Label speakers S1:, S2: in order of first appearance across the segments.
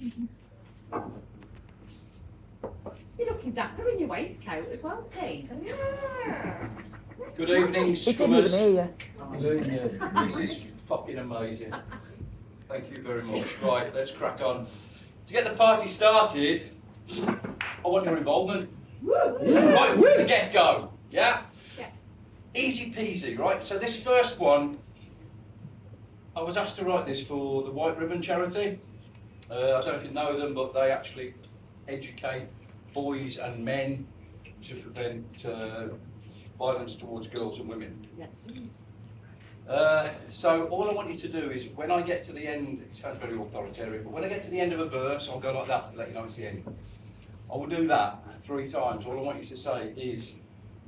S1: You're looking dapper in your waistcoat as well, Pete. Yeah.
S2: Good evening,
S3: He didn't even hear you.
S2: This is fucking amazing. Thank you very much. Right, let's crack on. To get the party started, I want your involvement. Right from the get-go, yeah?
S1: Yeah.
S2: Easy peasy, right? So this first one, I was asked to write this for the White Ribbon charity. I don't know if you know them, but they actually educate boys and men to prevent violence towards girls and women.
S1: Yeah.
S2: So all I want you to do is, when I get to the end, it sounds very authoritarian, but when I get to the end of a verse, I'll go like that to let you know it's the end. I will do that 3 times. All I want you to say is,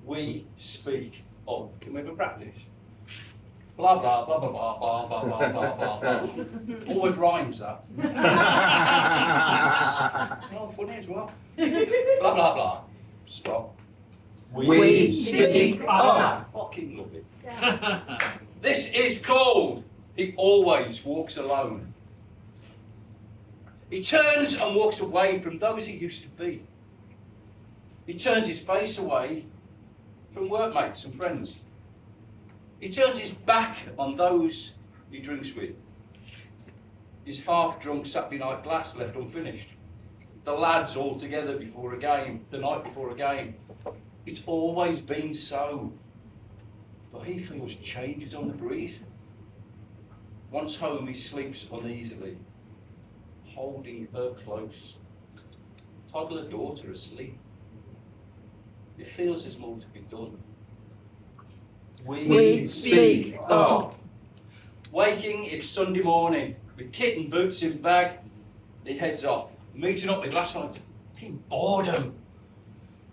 S2: we speak of. Can we have a practice? Blah, blah, blah, blah, blah, blah, blah, blah, blah, blah, blah. Always rhymes that. Oh, funny as well. Blah, blah, blah. Stop.
S3: We speak
S2: I fucking love it.
S1: Yeah.
S2: This is called He Always Walks Alone. He turns and walks away from those he used to be. He turns his face away from workmates and friends. He turns his back on those he drinks with. His half-drunk Saturday night glass left unfinished. The lads all together before a game, the night before a game. It's always been so. But he feels changes on the breeze. Once home, he sleeps uneasily, holding her close. Toddler daughter asleep. It feels there's more to be done.
S3: We speak of.
S2: Waking if Sunday morning, with kitten boots in bag, he heads off, meeting up with last night's boredom.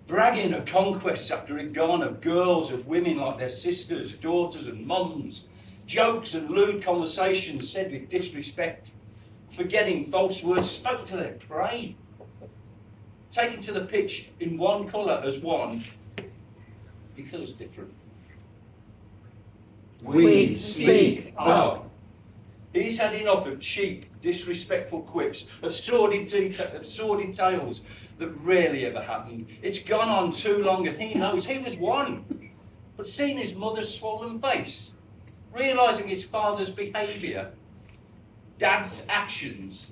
S2: Bragging of conquests after he'd gone, of girls, of women like their sisters, daughters and mums. Jokes and lewd conversations said with disrespect. Forgetting false words spoke to their prey. Taken to the pitch in one colour as one, he feels different.
S3: We speak of.
S2: He's had enough of cheap, disrespectful quips, of sordid tales that rarely ever happened. It's gone on too long, and he knows he was one. But seeing his mother's swollen face, realising his father's behaviour, dad's actions,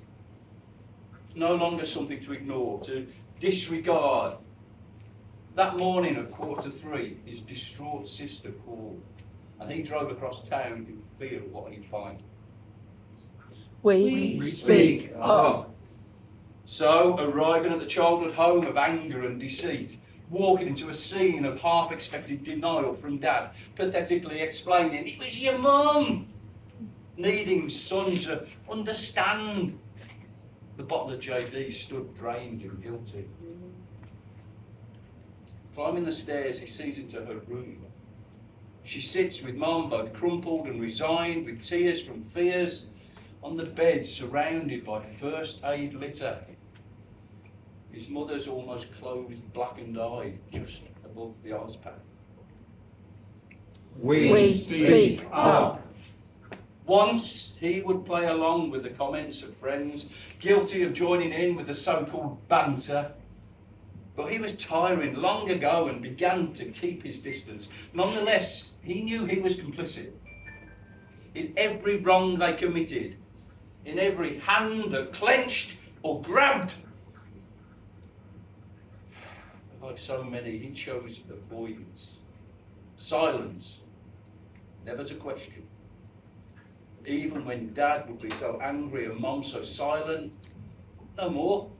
S2: no longer something to ignore, to disregard. That morning at 2:45, his distraught sister called, and he drove across town in fear of what he'd find.
S3: We speak of.
S2: So, arriving at the childhood home of anger and deceit, walking into a scene of half-expected denial from Dad, pathetically explaining, "It was your mum," needing son to understand. The bottle of JD stood drained and guilty. Climbing the stairs, he sees into her room. She sits with Mum, both crumpled and resigned, with tears from fears, on the bed surrounded by first aid litter. His mother's almost closed, blackened eye just above the ice pack.
S3: We speak of.
S2: Once he would play along with the comments of friends, guilty of joining in with the so-called banter. But he was tiring long ago and began to keep his distance. Nonetheless, he knew he was complicit in every wrong they committed, in every hand that clenched or grabbed. Like so many, he chose avoidance, silence, never to question. Even when Dad would be so angry and Mum so silent, no more.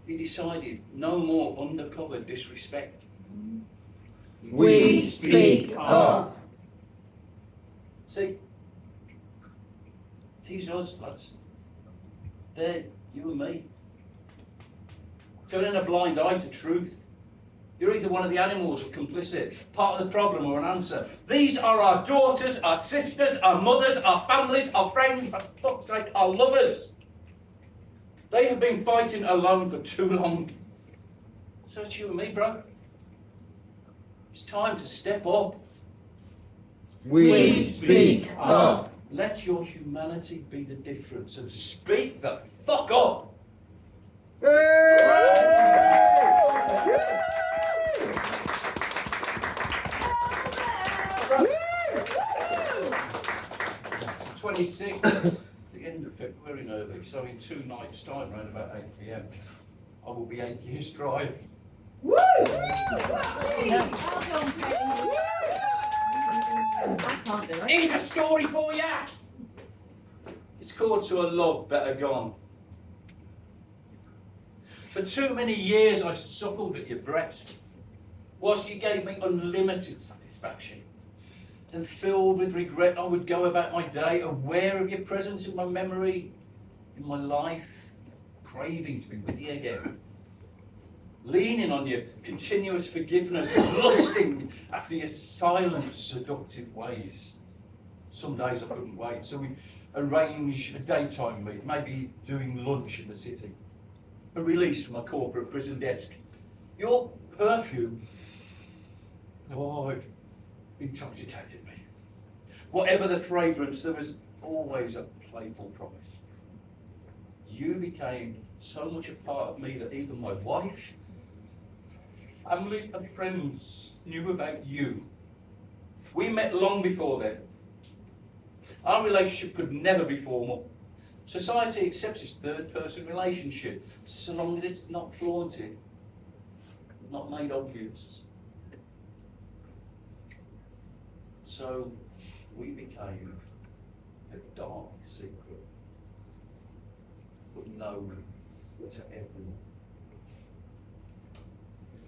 S2: He decided no more undercover disrespect.
S3: We speak of.
S2: See, he's us, lads. They're you and me. Turning a blind eye to truth. You're either one of the animals or complicit, part of the problem or an answer. These are our daughters, our sisters, our mothers, our families, our friends, for fuck's sake, our lovers. They have been fighting alone for too long. So it's you and me, bro. It's time to step up.
S3: We speak of.
S2: Let your humanity be the difference and speak the fuck up. 26th, it's the end of February nearly, so in 2 nights' time, around about 8 p.m, I will be 8 years dry.
S1: Woo! Well done, Kate. I can't do it.
S2: Here's a story for you! It's called To a Love Better Gone. For too many years I suckled at your breast, whilst you gave me unlimited satisfaction. And filled with regret I would go about my day, aware of your presence in my memory, in my life, craving to be with you again. Leaning on your continuous forgiveness, lusting after your silent, seductive ways. Some days I couldn't wait, so we arranged a daytime meet, maybe doing lunch in the city. A release from my corporate prison desk. Your perfume, oh, it intoxicated me. Whatever the fragrance, there was always a playful promise. You became so much a part of me that even my wife, family and friends knew about you. We met long before then. Our relationship could never be formal. Society accepts this third-person relationship, so long as it's not flaunted, not made obvious. So we became a dark secret, but known to everyone.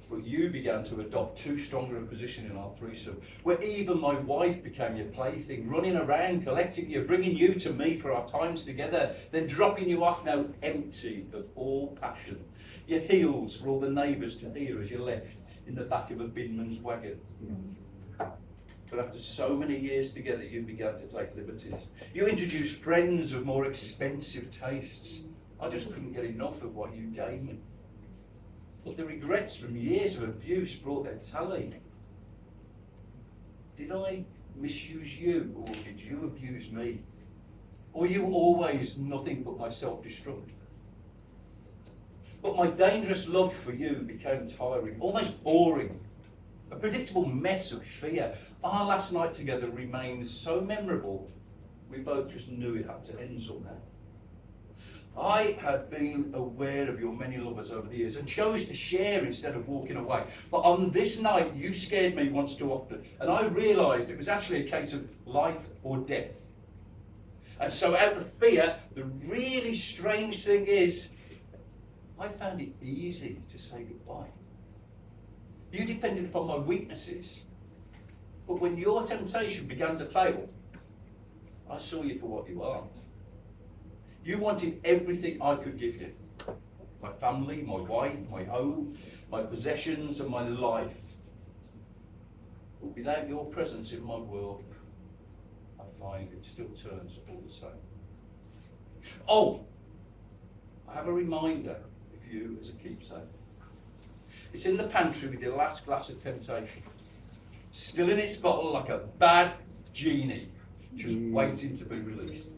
S2: But you began to adopt too stronger a position in our threesome, where even my wife became your plaything, running around, collecting you, bringing you to me for our times together, then dropping you off now empty of all passion. Your heels for all the neighbours to hear as you left in the back of a binman's wagon. But after so many years together, you began to take liberties. You introduced friends of more expensive tastes. I just couldn't get enough of what you gave me. But the regrets from years of abuse brought their tally. Did I misuse you, or did you abuse me? Or were you always nothing but my self-destruct? But my dangerous love for you became tiring, almost boring. A predictable mess of fear. Our last night together remains so memorable, we both just knew it had to end somehow. I had been aware of your many lovers over the years and chose to share instead of walking away. But on this night, you scared me once too often, and I realised it was actually a case of life or death. And so out of fear, the really strange thing is, I found it easy to say goodbye. You depended upon my weaknesses, but when your temptation began to fail, I saw you for what you are. You wanted everything I could give you. My family, my wife, my home, my possessions and my life. But without your presence in my world, I find it still turns all the same. Oh, I have a reminder of you as a keepsake. It's in the pantry with your last glass of temptation. Still in its bottle like a bad genie, just waiting to be released.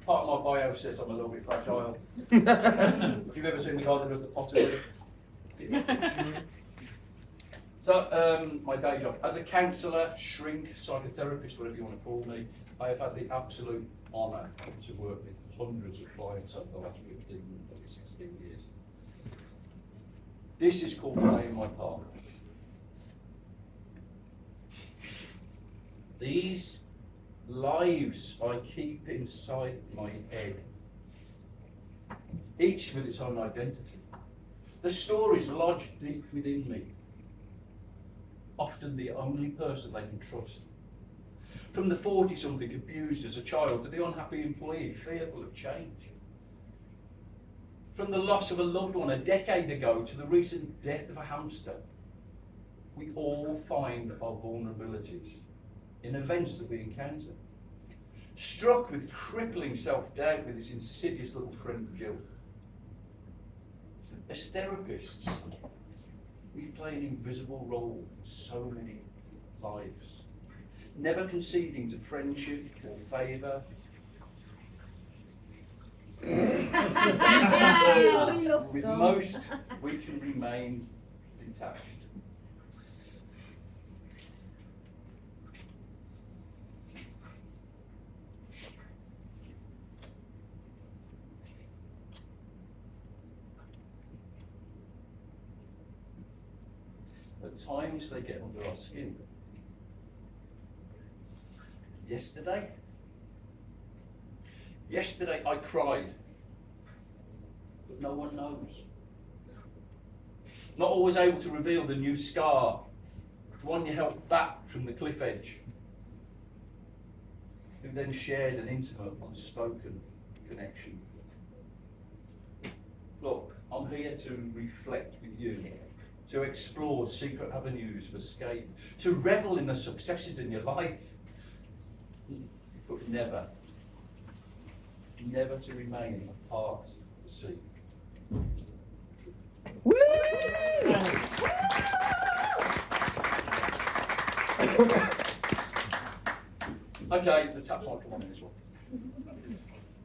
S2: Part of my bio says I'm a little bit fragile. If you've ever seen the guy that does the pottery. So, my day job. As a counsellor, shrink, psychotherapist, whatever you want to call me, I have had the absolute honour to work with hundreds of clients over the last 15, maybe 16 years. This is called playing my part. These lives I keep inside my head, each with its own identity. The stories lodged deep within me, often the only person they can trust. From the 40-something abused as a child to the unhappy employee fearful of change. From the loss of a loved one a decade ago to the recent death of a hamster. We all find our vulnerabilities in events that we encounter. Struck with crippling self-doubt with this insidious little friend guilt. As therapists, we play an invisible role in so many lives, never conceding to friendship or favour.
S1: Oh, we love
S2: With
S1: Scum.
S2: most, we can remain detached. At times they get under our skin. Yesterday I cried, but no one knows. Not always able to reveal the new scar, the one you helped back from the cliff edge, who then shared an intimate, unspoken connection. Look, I'm here to reflect with you, to explore secret avenues of escape, to revel in the successes in your life, but never to remain a part of the sea. Okay, the taps might come on in as well.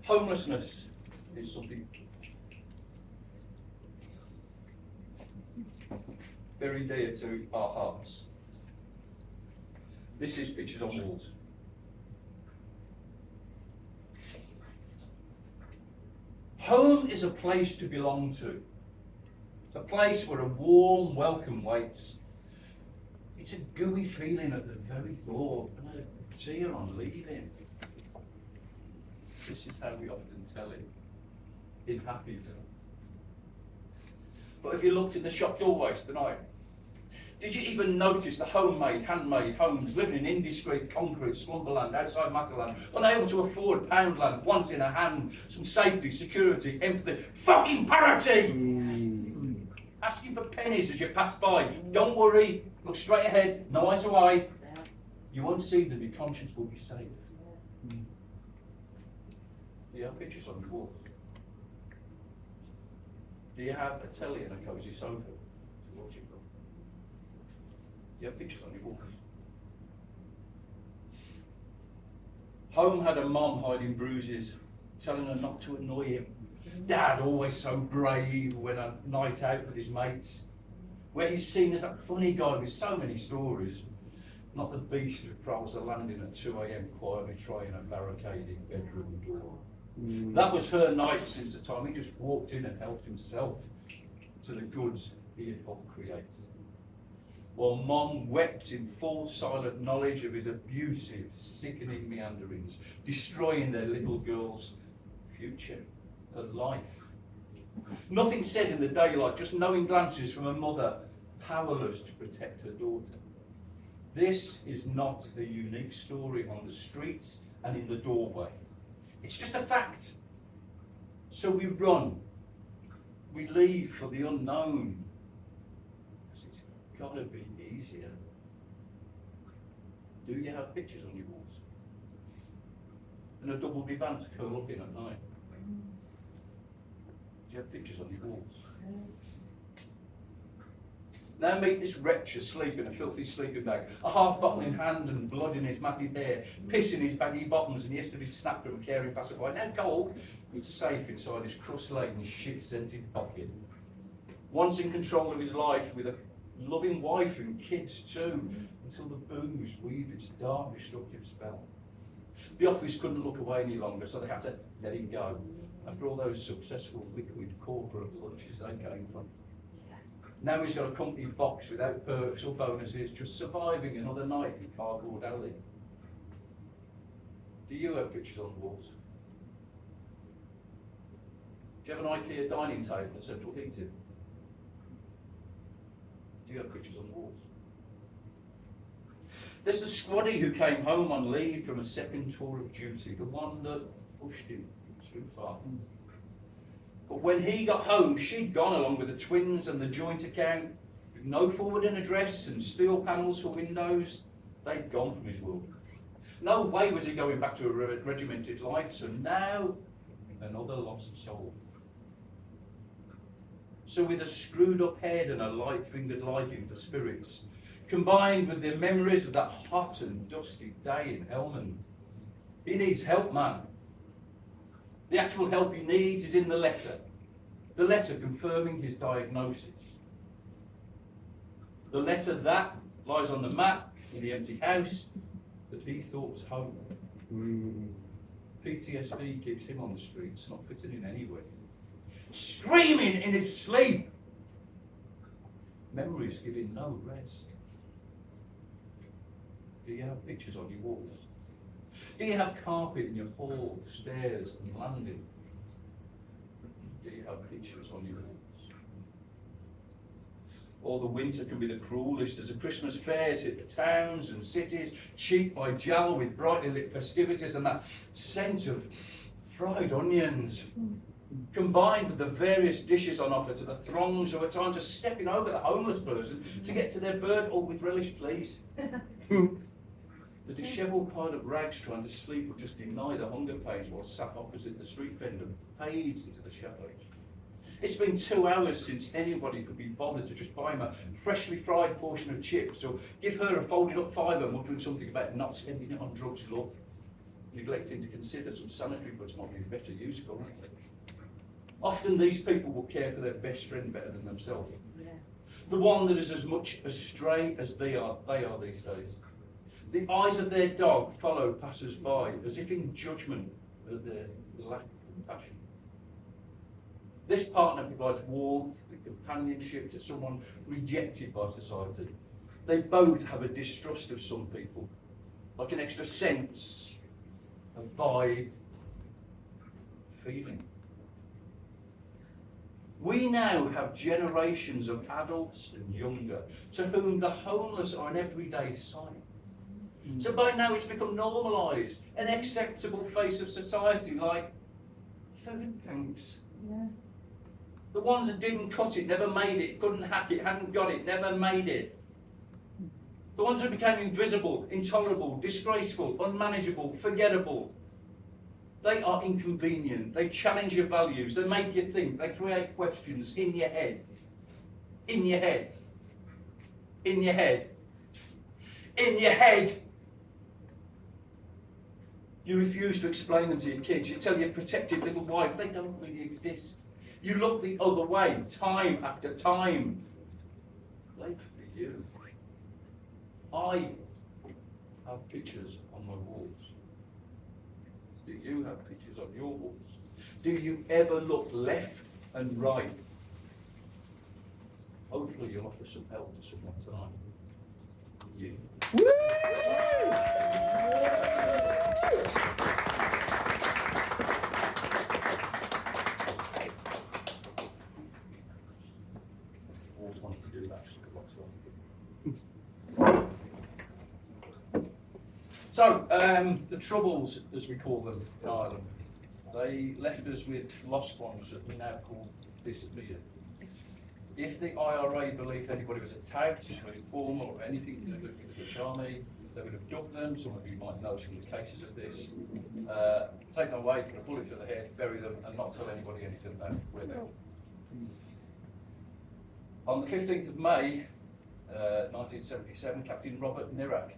S2: Homelessness is something very dear to our hearts. This is Pictures on Walls. Home is a place to belong to. It's a place where a warm welcome waits. It's a gooey feeling at the very thought, and a tear on leaving. This is how we often tell it, in happy. But if you looked in the shop doorways tonight, did you even notice the homemade, handmade homes living in indiscreet concrete slumberland outside Matterland, unable to afford Poundland, wanting a hand, some safety, security, empathy, fucking parity! Asking for pennies as you pass by. Don't worry, look straight ahead, no eye to eye. You won't see them, your conscience will be safe. Do you have pictures on your walls? Do you have a telly and a cosy sofa to watch it from? Do you have pictures on your walls? Home had a mom hiding bruises, telling her not to annoy him. Dad, always so brave, went on a night out with his mates, where he's seen as that funny guy with so many stories, not the beast who prowls the landing at 2 a.m. quietly trying a barricaded bedroom door. That was her night since the time he just walked in and helped himself to the goods he had helped create. While Mom wept in full silent knowledge of his abusive, sickening meanderings, destroying their little girl's future and life. Nothing said in the daylight, just knowing glances from a mother, powerless to protect her daughter. This is not a unique story on the streets and in the doorway. It's just a fact. So we run. We leave for the unknown. It's got to be easier. Do you have pictures on your walls? And a double divan to curl up in at night? Do you have pictures on your walls? Now meet this wretch asleep in a filthy sleeping bag, a half bottle in hand and blood in his matted hair, piss in his baggy bottoms and yesterday's snack from a caring passerby. Now cold, but safe inside his crust-laden, shit-scented pocket. Once in control of his life with a loving wife and kids too, until the booze weaved its dark, destructive spell. The office couldn't look away any longer, so they had to let him go. After all those successful liquid corporate lunches they came from. Now he's got a company box without perks or bonuses, just surviving another night in Cardboard Alley. Do you have pictures on the walls? Do you have an IKEA dining table and central heating? Do you have pictures on the walls? There's the squaddy who came home on leave from a second tour of duty, the one that pushed him too far. But when he got home, she'd gone along with the twins and the joint account, with no forwarding address and steel panels for windows. They'd gone from his world. No way was he going back to a regimented life, so now another lost soul. So with a screwed up head and a light-fingered liking for spirits, combined with the memories of that hot and dusty day in Helmand, he needs help, man. The actual help he needs is in the letter. The letter confirming his diagnosis. The letter that lies on the mat in the empty house that he thought was home. PTSD keeps him on the streets, not fitting in anywhere. Screaming in his sleep. Memories give him no rest. Do you have pictures on your walls? Do you have carpet in your hall, stairs and landing? Do you have pictures on your walls? Or the winter can be the cruelest as the Christmas fairs hit the towns and cities, cheek by jowl with brightly lit festivities and that scent of fried onions, combined with the various dishes on offer to the throngs who are at times just stepping over the homeless person to get to their bird, or with relish, please. The dishevelled pile of rags trying to sleep will just deny the hunger pains while sat opposite the street vendor fades into the shadows. It's been 2 hours since anybody could be bothered to just buy him a freshly fried portion of chips or give her a folded up fiver, muttering something about not spending it on drugs, love, neglecting to consider some sanitary goods might be better use currently. Often these people will care for their best friend better than themselves.
S1: Yeah.
S2: The one that is as much astray as they are these days. The eyes of their dog follow passers-by as if in judgment at their lack of compassion. This partner provides warmth and companionship to someone rejected by society. They both have a distrust of some people, like an extra sense, a vibe, feeling. We now have generations of adults and younger to whom the homeless are an everyday sight. So by now it's become normalised, an acceptable face of society, like food banks.
S1: Yeah.
S2: The ones that didn't cut it, never made it, couldn't hack it, hadn't got it, never made it. The ones that became invisible, intolerable, disgraceful, unmanageable, forgettable. They are inconvenient, they challenge your values, they make you think, they create questions in your head. In your head. In your head. In your head. You refuse to explain them to your kids, you tell your protected little wife they don't really exist. You look the other way, time after time. They could be you. I have pictures on my walls. Do you have pictures on your walls? Do you ever look left and right? Hopefully you'll offer some help to someone tonight. You. Always wanted to do that. So, the Troubles, as we call them in Ireland, they left us with lost ones that we now call disappeared. If the IRA believed anybody was attacked, informal, or anything to do with the British Army, they would have ducked them. Some of you might know some of the cases of this. Take them away, put a bullet through the head, bury them, and not tell anybody anything about where they are. On the 15th of May, 1977, Captain Robert Nirac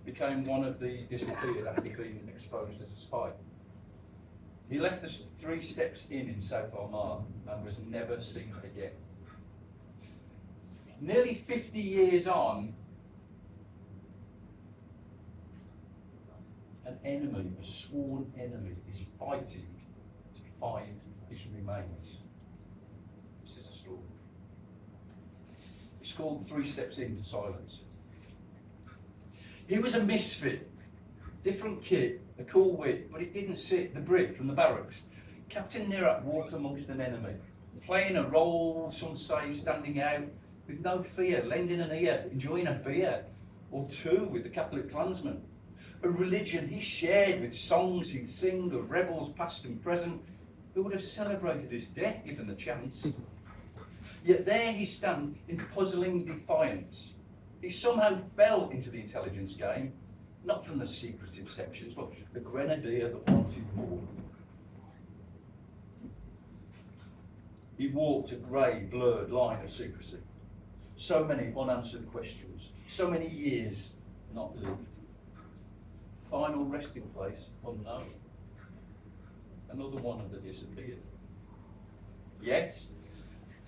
S2: became one of the disappeared after being exposed as a spy. He left the 3 Steps Inn in South Armagh and was never seen again. Nearly 50 years on, an enemy, a sworn enemy, is fighting to find his remains. This is a story. It's called 3 Steps Into Silence. He was a misfit, different kit, a cool wit, but it didn't sit the Brit from the barracks. Captain Nirac walked amongst an enemy, playing a role, some say, standing out, with no fear, lending an ear, enjoying a beer or two with the Catholic clansmen. A religion he shared with songs he'd sing of rebels past and present who would have celebrated his death given the chance. Yet there he stands in puzzling defiance. He somehow fell into the intelligence game, not from the secretive sections, but the grenadier that wanted more. He walked a grey, blurred line of secrecy. So many unanswered questions, so many years not lived. Final resting place unknown. Another one of the disappeared. Yet,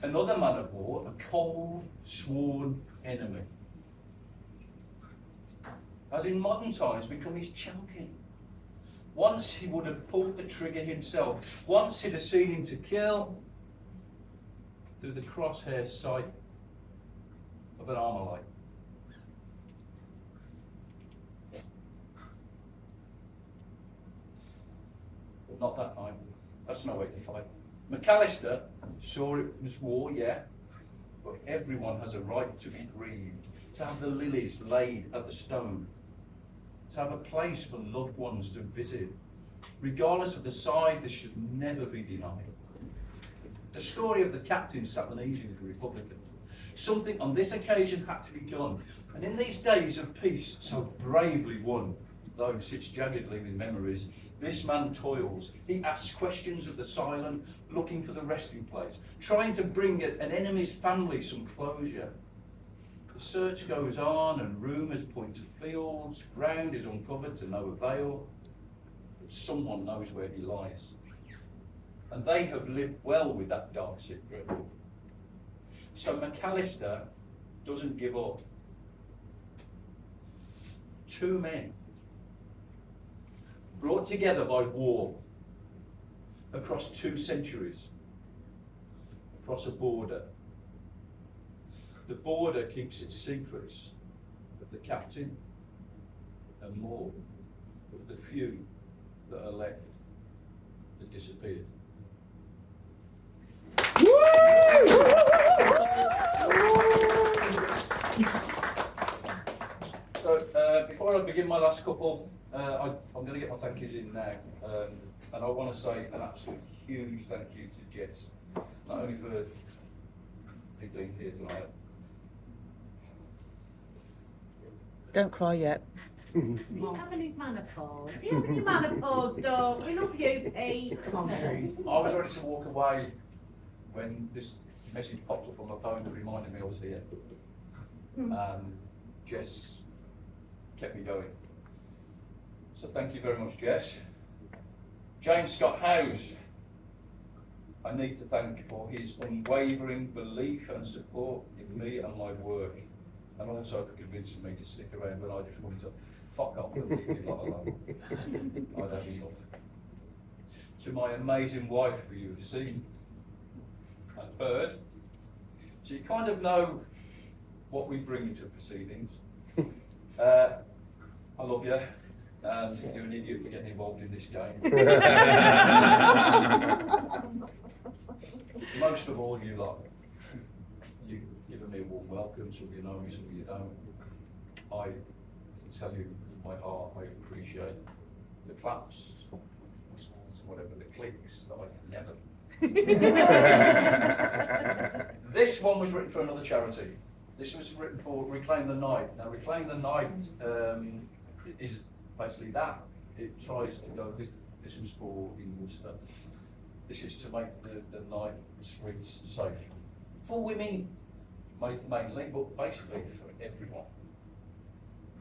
S2: another man of war, a cold, sworn enemy, has in modern times become his champion. Once he would have pulled the trigger himself. Once he'd have seen him to kill through the crosshair sight of an Armalite. But not that night. That's no way to fight. McAllister saw it was war, yeah, but everyone has a right to be grieved, to have the lilies laid at the stone, to have a place for loved ones to visit. Regardless of the side, this should never be denied. The story of the captain sat uneasy with the Republicans. Something on this occasion had to be done, and in these days of peace, so bravely won, though sits jaggedly with memories, this man toils. He asks questions of the silent, looking for the resting place, trying to bring an enemy's family some closure. The search goes on, and rumours point to fields, ground is uncovered to no avail, but someone knows where he lies. And they have lived well with that dark secret. So McAllister doesn't give up. 2 men, brought together by war, across 2 centuries, across a border. The border keeps its secrets of the captain and more of the few that are left that disappeared. So before I begin my last couple, I'm going to get my thank yous in now, and I want to say an absolute huge thank you to Jess, not only for being here tonight.
S3: Don't cry yet.
S1: He's having his menopause. He's having your menopause, dog. We love you, Pete.
S2: I was ready to walk away when this message popped up on my phone that reminded me I was here. Jess kept me going. So thank you very much, Jess. James Scott Howes, I need to thank for his unwavering belief and support in me and my work, and also for convincing me to stick around when I just wanted to fuck off and leave him alone. I'd have enough. To my amazing wife, who you have seen and heard, so you kind of know what we bring to proceedings. I love you, and you're an idiot for getting involved in this game. Most of all, you lot, you've given me a warm welcome, some of you know me, some of you don't. I tell you with my heart, I appreciate the claps, whistles, whatever, the clicks that I can never. This one was written for another charity. This was written for Reclaim the Night. Now, Reclaim the Night is basically that. It tries to go, this was for in Worcester. This is to make the night streets safe. For women, mainly, but basically for everyone.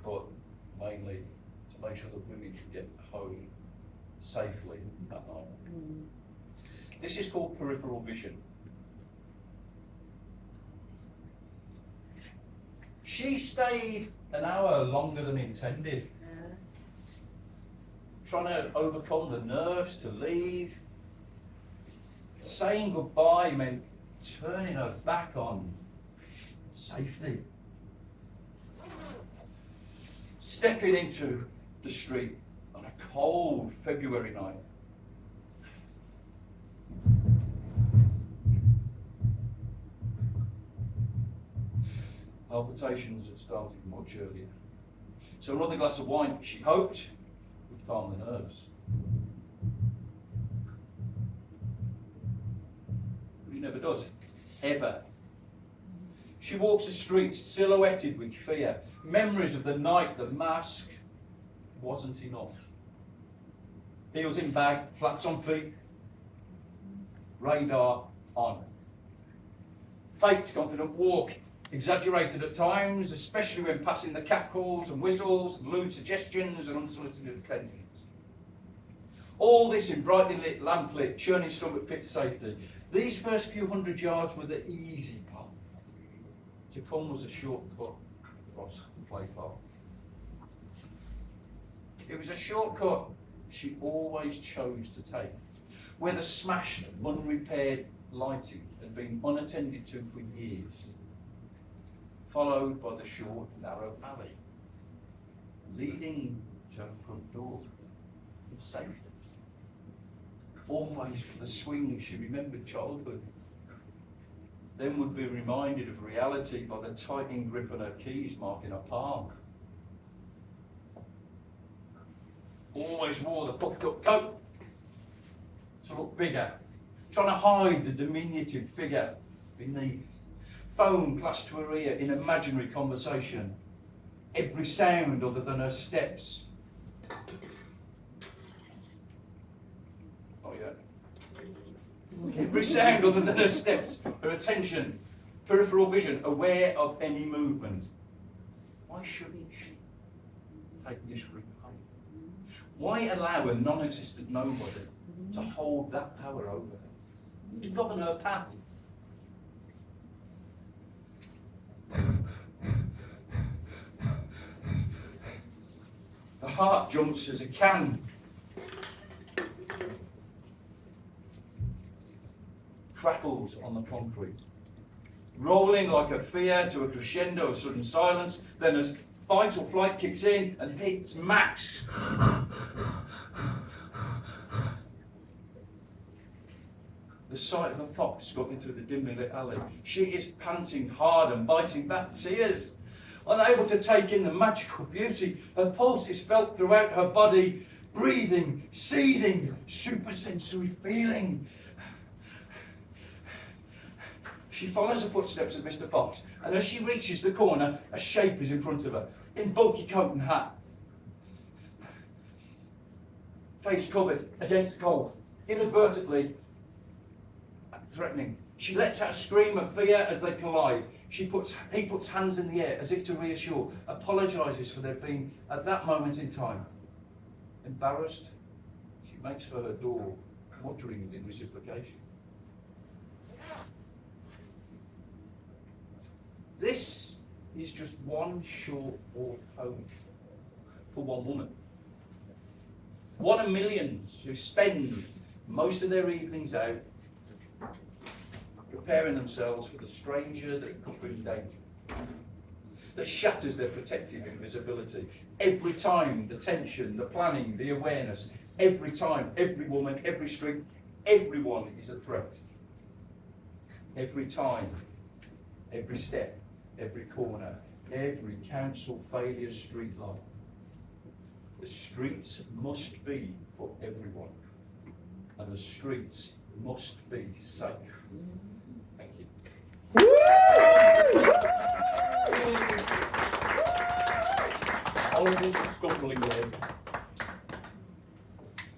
S2: But mainly to make sure that women can get home safely that night. This is called peripheral vision. She stayed an hour longer than intended, trying to overcome the nerves to leave. Saying goodbye meant turning her back on safety. Stepping into the street on a cold February night. Palpitations had started much earlier. So another glass of wine, she hoped, would calm the nerves. But it never does. Ever. She walks the streets silhouetted with fear. Memories of the night, the mask wasn't enough. Heels in bag, flats on feet, radar on. Faked confident walk, exaggerated at times, especially when passing the catcalls and whistles, lewd suggestions and unsolicited attentions. All this in brightly lit, lamplit, churning stomach pit safety. These first few 100 yards were the easy part. To come was a shortcut across the play park. It was a shortcut she always chose to take, where the smashed, unrepaired lighting had been unattended to for years, followed by the short, narrow alley, leading to her front door of safety. Always for the swing she remembered childhood, then would be reminded of reality by the tightening grip on her keys marking her palm. Always wore the puffed up coat to look bigger, trying to hide the diminutive figure beneath. Phone clashed to her ear in imaginary conversation, every sound other than her steps. Oh yeah. Every sound other than her steps, her attention, peripheral vision, aware of any movement. Why shouldn't she take this repay? Why allow a non-existent nobody to hold that power over her, to govern her path? The heart jumps as a can crackles on the concrete, rolling like a fear to a crescendo of sudden silence, then as fight or flight kicks in and hits max. The sight of a fox skulking through the dimly lit alley. She is panting hard and biting back tears, unable to take in the magical beauty. Her pulse is felt throughout her body, breathing, seething, supersensory feeling. She follows the footsteps of Mr. Fox, and as she reaches the corner, a shape is in front of her, in bulky coat and hat. Face covered against the cold, inadvertently threatening. She lets out a scream of fear as they collide. He puts hands in the air as if to reassure, apologises for their being at that moment in time. Embarrassed, she makes for her door, muttering in reciprocation. This is just one short walk home for one woman. One of millions who spend most of their evenings out preparing themselves for the stranger that could bring danger, that shatters their protective invisibility. Every time, the tension, the planning, the awareness, every time, every woman, every street, everyone is a threat. Every time, every step, every corner, every council failure street light. The streets must be for everyone, and the streets must be safe. Thank you.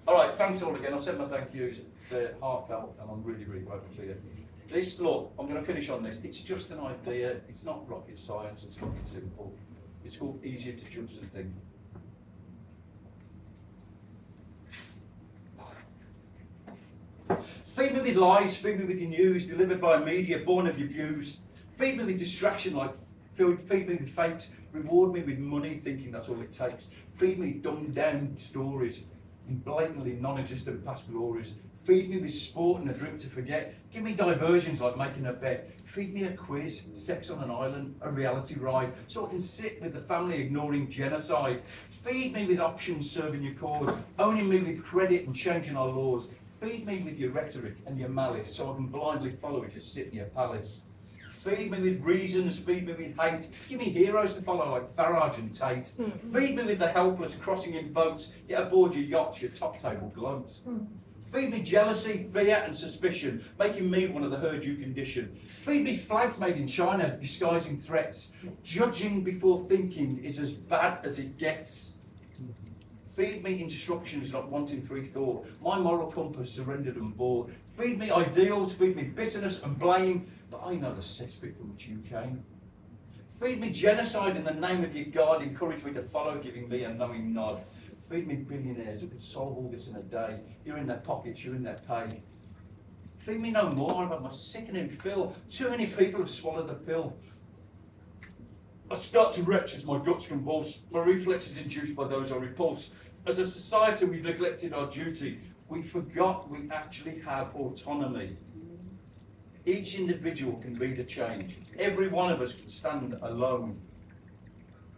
S2: All right, thanks all again. I've said my thank yous. They're heartfelt, and I'm really, really grateful to you. This, look, I'm going to finish on this. It's just an idea. It's not rocket science. It's fucking simple. It's called easier to judge than think. Feed me with lies, feed me with your news, delivered by media, born of your views. Feed me with distraction, feed me with fakes, reward me with money, thinking that's all it takes. Feed me dumbed down stories in blatantly non-existent past glories. Feed me with sport and a drink to forget. Give me diversions like making a bet. Feed me a quiz, sex on an island, a reality ride, so I can sit with the family ignoring genocide. Feed me with options serving your cause, owning me with credit and changing our laws. Feed me with your rhetoric and your malice, so I can blindly follow it to sit in your palace. Feed me with reasons, feed me with hate. Give me heroes to follow like Farage and Tate. Feed me with the helpless crossing in boats, yet aboard your yachts your top table gloats. Feed me jealousy, fear and suspicion, making me one of the herd you condition. Feed me flags made in China, disguising threats. Judging before thinking is as bad as it gets. Feed me instructions not wanting free thought, my moral compass surrendered and bought. Feed me ideals, feed me bitterness and blame, but I know the cesspit from which you came. Feed me genocide in the name of your God, encourage me to follow, giving me a knowing nod. Feed me billionaires who could solve all this in a day. You're in their pockets, you're in their pay. Feed me no more. I've had my sickening fill. Too many people have swallowed the pill. I start to retch as my guts convulse. My reflexes induced by those I repulse. As a society, we've neglected our duty. We forgot we actually have autonomy. Each individual can be the change. Every one of us can stand alone.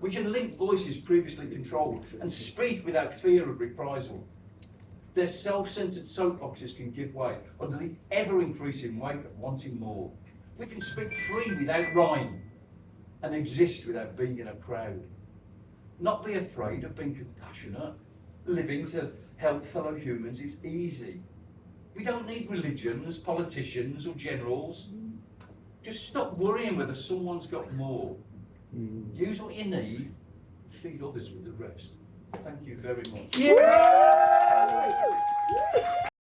S2: We can link voices previously controlled and speak without fear of reprisal. Their self-centered soapboxes can give way under the ever-increasing weight of wanting more. We can speak free without rhyme and exist without being in a crowd. Not be afraid of being compassionate. Living to help fellow humans is easy. We don't need religions, politicians or generals. Just stop worrying whether someone's got more. Use what you need, feed others with the rest. Thank you very much.
S3: Yeah.